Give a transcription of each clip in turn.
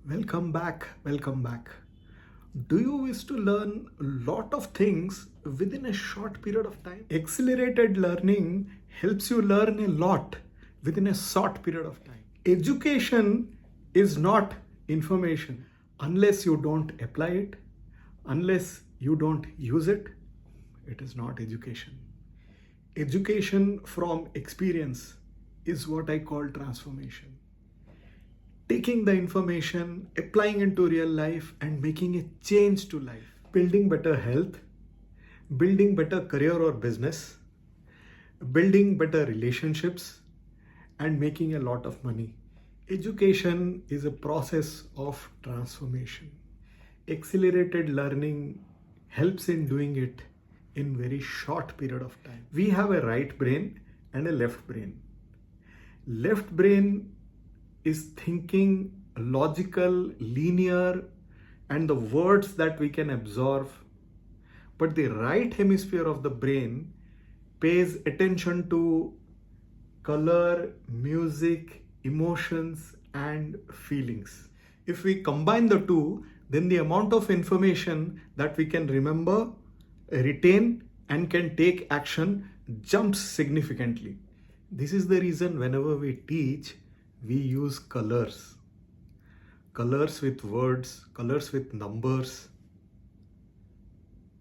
Welcome back. Welcome back. Do you wish to learn a lot of things within a short period of time? Accelerated learning helps you learn a lot within a short period of time. Education is not information unless you don't apply it, unless you don't use it. It is not education. Education from experience is what I call transformation. Taking the information, applying into real life, and making a change to life. Building better health, building better career or business, building better relationships, and making a lot of money. Education is a process of transformation. Accelerated learning helps in doing it in very short period of time. We have a right brain and a left brain. Left brain is thinking logical, linear, and the words that we can absorb. But the right hemisphere of the brain pays attention to color, music, emotions, and feelings. If we combine the two, then the amount of information that we can remember, retain, and can take action jumps significantly. This is the reason whenever we teach, we use colors. Colors with words, colors with numbers.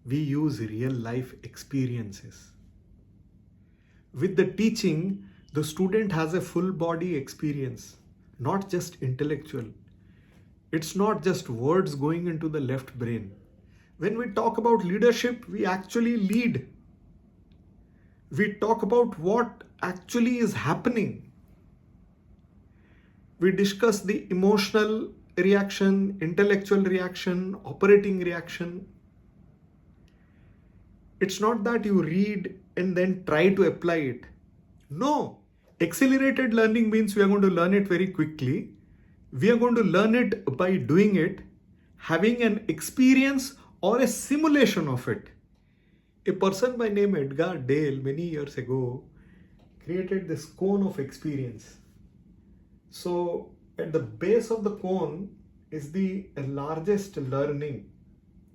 We use real life experiences. With the teaching, the student has a full body experience, not just intellectual. It's not just words going into the left brain. When we talk about leadership, we actually lead. We talk about what actually is happening. We discuss the emotional reaction, intellectual reaction, operating reaction. It's not that you read and then try to apply it. No. Accelerated learning means we are going to learn it very quickly. We are going to learn it by doing it, having an experience or a simulation of it. A person by name Edgar Dale many years ago created this cone of experience. So at the base of the cone is the largest learning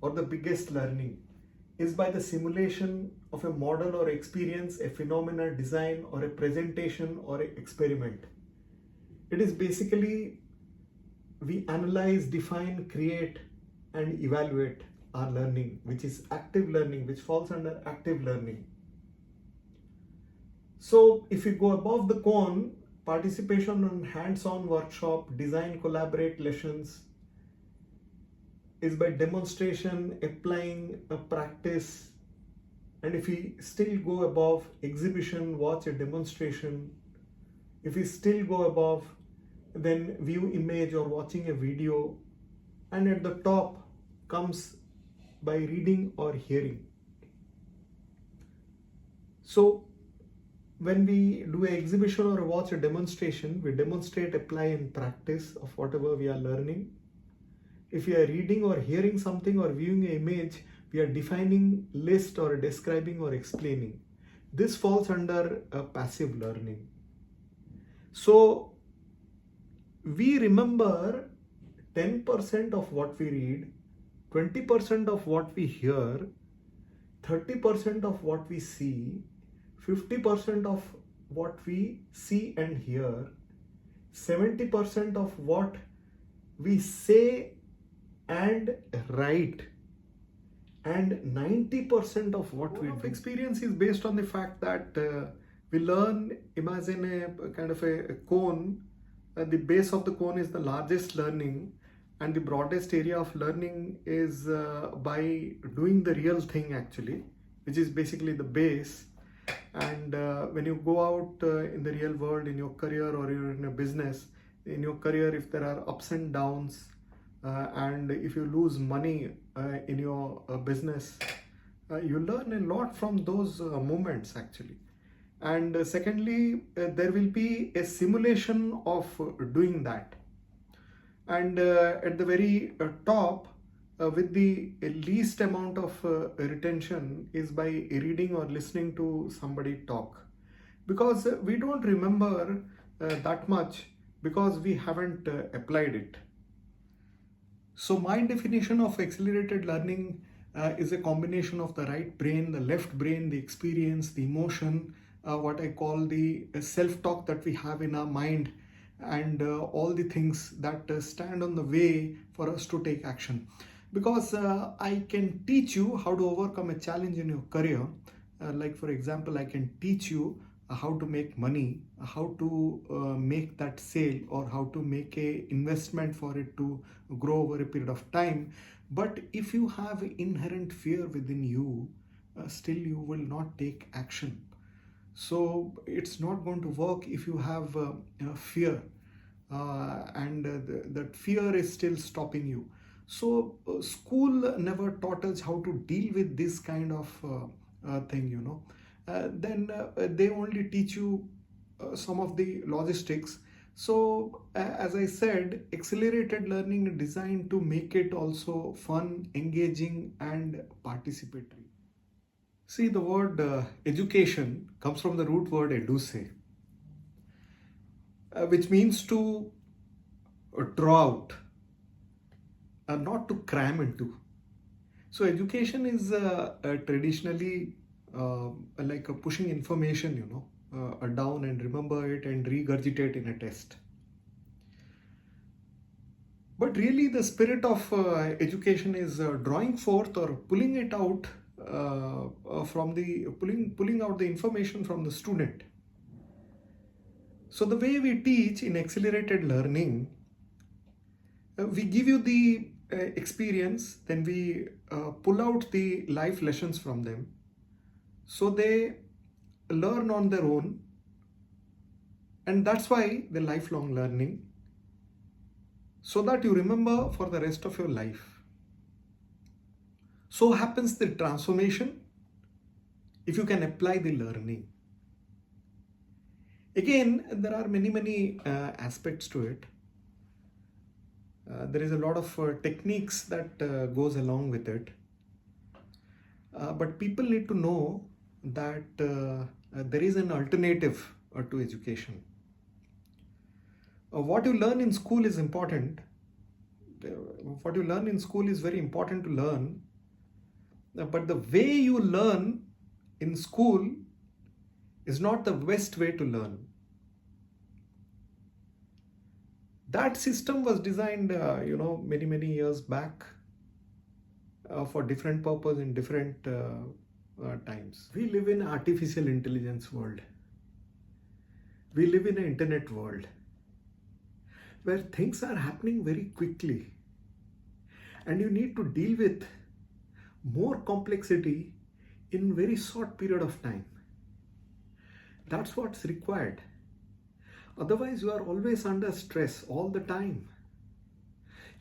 or the biggest learning is by the simulation of a model or experience, a phenomena, design, or a presentation or an experiment. It is basically we analyze, define, create, and evaluate our learning, which is active learning, which falls under active learning. So if you go above the cone, participation on hands-on workshop, design, collaborate lessons is by demonstration, applying a practice. And if we still go above exhibition, watch a demonstration. If we still go above, then view image or watching a video. And at the top comes by reading or hearing. So when we do an exhibition or watch a demonstration, we demonstrate, apply, and practice of whatever we are learning. If we are reading or hearing something or viewing an image, we are defining, list, or describing or explaining. This falls under passive learning. So we remember 10% of what we read, 20% of what we hear, 30% of what we see, 50% of what we see and hear, 70% of what we say and write, and 90% of what we do. Experience is based on the fact that we learn, imagine a kind of a cone. The base of the cone is the largest learning, and the broadest area of learning is by doing the real thing actually, which is basically the base. And when you go out in the real world, in your career or you're in a business, in your career, if there are ups and downs, and if you lose money in your business, you learn a lot from those moments actually. And secondly, there will be a simulation of doing that. And at the very top, with the least amount of retention is by reading or listening to somebody talk, because we don't remember that much because we haven't applied it. So my definition of accelerated learning is a combination of the right brain, the left brain, the experience, the emotion, what I call the self-talk that we have in our mind, and all the things that stand on the way for us to take action. Because I can teach you how to overcome a challenge in your career. Like for example, I can teach you how to make money, how to make that sale, or how to make a investment for it to grow over a period of time. But if you have inherent fear within you, still you will not take action. So it's not going to work if you have fear, and that fear is still stopping you. So school never taught us how to deal with this kind of thing, then they only teach you some of the logistics. So as I said, accelerated learning is designed to make it also fun, engaging, and participatory. See, the word education comes from the root word educe, which means to draw out, not to cram into. So education is traditionally like pushing information, down and remember it and regurgitate in a test. But really the spirit of education is drawing forth or pulling it out from the pulling out the information from the student. So the way we teach in accelerated learning, we give you the experience, then we pull out the life lessons from them, so they learn on their own, and that's why the lifelong learning, so that you remember for the rest of your life. So happens the transformation if you can apply the learning. Again, there are many aspects to it. There is a lot of techniques that goes along with it. But people need to know that there is an alternative to education. What you learn in school is important. What you learn in school is very important to learn. But the way you learn in school is not the best way to learn. That system was designed, many years back for different purpose in different times. We live in artificial intelligence world. We live in an internet world where things are happening very quickly, and you need to deal with more complexity in very short period of time. That's what's required. Otherwise, you are always under stress all the time.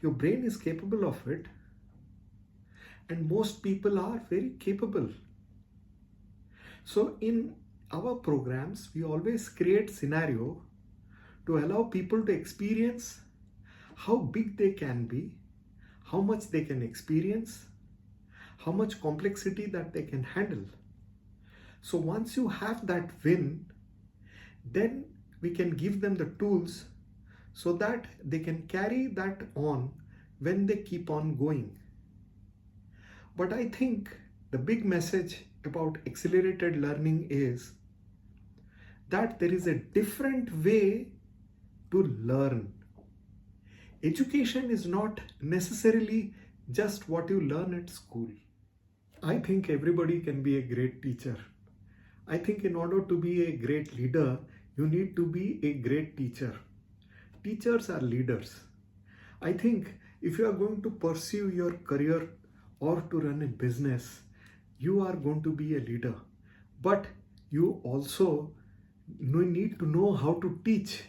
Your brain is capable of it, and most people are very capable. So in our programs, we always create scenario to allow people to experience how big they can be, how much they can experience, how much complexity that they can handle. So once you have that win, then we can give them the tools so that they can carry that on when they keep on going. But I think the big message about accelerated learning is that there is a different way to learn. Education is not necessarily just what you learn at school. I think everybody can be a great teacher. I think in order to be a great leader, you need to be a great teacher. Teachers are leaders. I think if you are going to pursue your career or to run a business, you are going to be a leader. But you also need to know how to teach.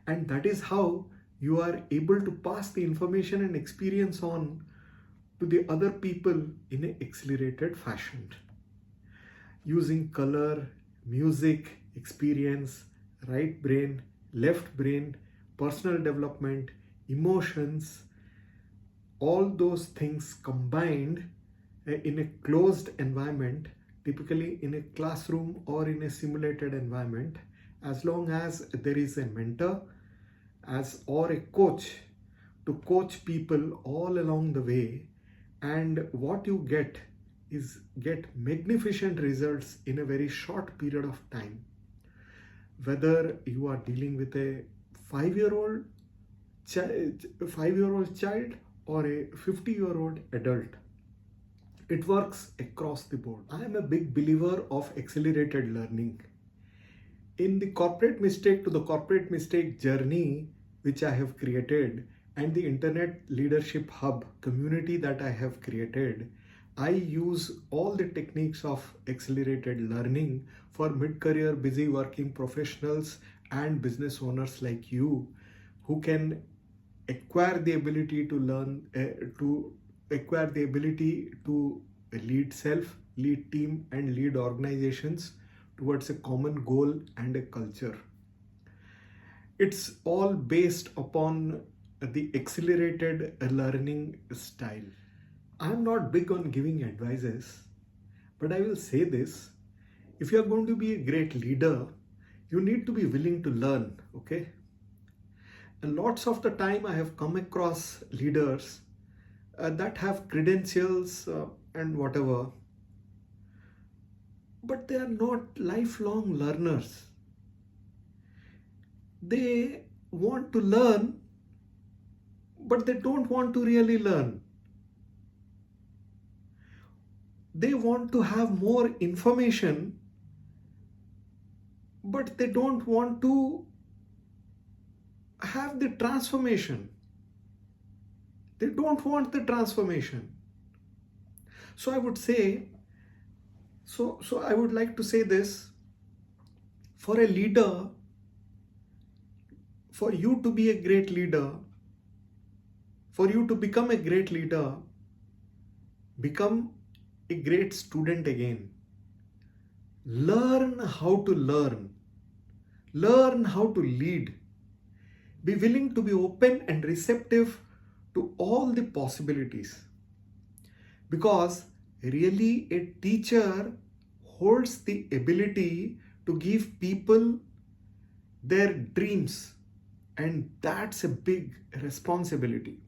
And that is how you are able to pass the information and experience on to the other people in an accelerated fashion. Using color, music, experience, right brain, left brain, personal development, emotions, all those things combined in a closed environment, typically in a classroom or in a simulated environment, as long as there is a mentor or a coach to coach people all along the way, and what you get magnificent results in a very short period of time. Whether you are dealing with a 5-year-old child or a 50-year-old adult, it works across the board. I am a big believer of accelerated learning. In the corporate mistake to the corporate mistake journey which I have created, and the Internet Leadership Hub community that I have created, I use all the techniques of accelerated learning for mid-career busy working professionals and business owners like you, who can acquire the ability to learn, acquire the ability to lead self, lead team, and lead organizations towards a common goal and a culture. It's all based upon the accelerated learning style. I'm not big on giving advices, but I will say this: if you are going to be a great leader, you need to be willing to learn, okay? And lots of the time I have come across leaders that have credentials and whatever, but they are not lifelong learners. They want to learn, but they don't want to really learn. They want to have more information, but they don't want to have the transformation. They don't want the transformation. So I would say, so I would like to say this: for a leader, for you to be a great leader, for you to become a great leader, become a great student again. Learn how to learn. Learn how to lead. Be willing to be open and receptive to all the possibilities. Because really a teacher holds the ability to give people their dreams, and that's a big responsibility.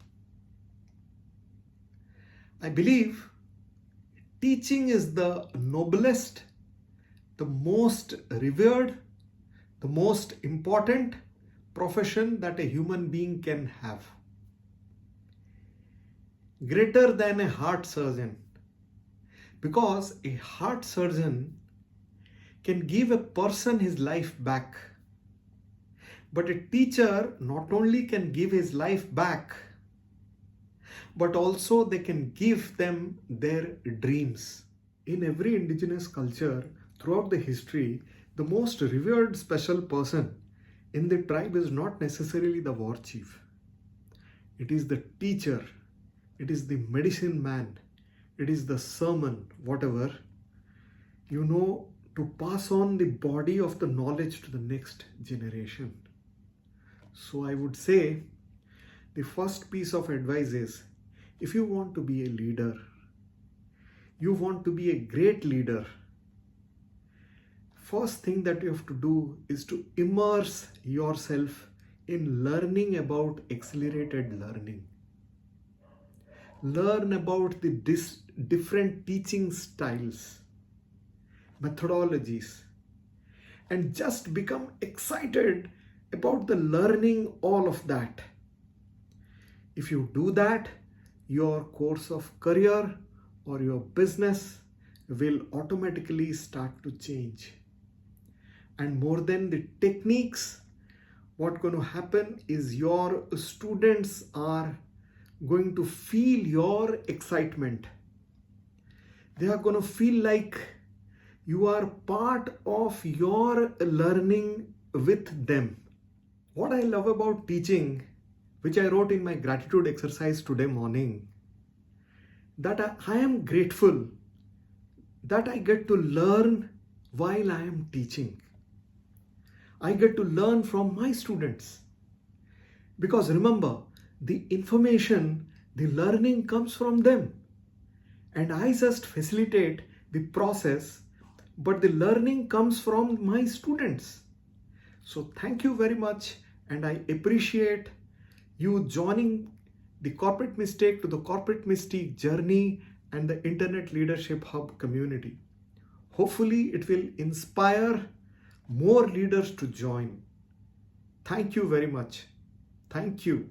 I believe teaching is the noblest, the most revered, the most important profession that a human being can have. Greater than a heart surgeon, because a heart surgeon can give a person his life back, but a teacher not only can give his life back, but also they can give them their dreams. In every indigenous culture throughout the history, the most revered special person in the tribe is not necessarily the war chief. It is the teacher, it is the medicine man, it is the sermon, whatever, to pass on the body of the knowledge to the next generation. So I would say the first piece of advice is, if you want to be a leader, you want to be a great leader, first thing that you have to do is to immerse yourself in learning about accelerated learning. Learn about the different teaching styles, methodologies, and just become excited about the learning all of that. If you do that, your course of career or your business will automatically start to change. And more than the techniques, what's going to happen is your students are going to feel your excitement. They are going to feel like you are part of your learning with them. What I love about teaching, which I wrote in my gratitude exercise today morning, that I am grateful that I get to learn while I am teaching. I get to learn from my students. Because remember, the information, the learning comes from them. And I just facilitate the process, but the learning comes from my students. So thank you very much, and I appreciate you joining the Corporate Mistake to the Corporate Mystique journey and the Internet Leadership Hub community. Hopefully, it will inspire more leaders to join. Thank you very much. Thank you.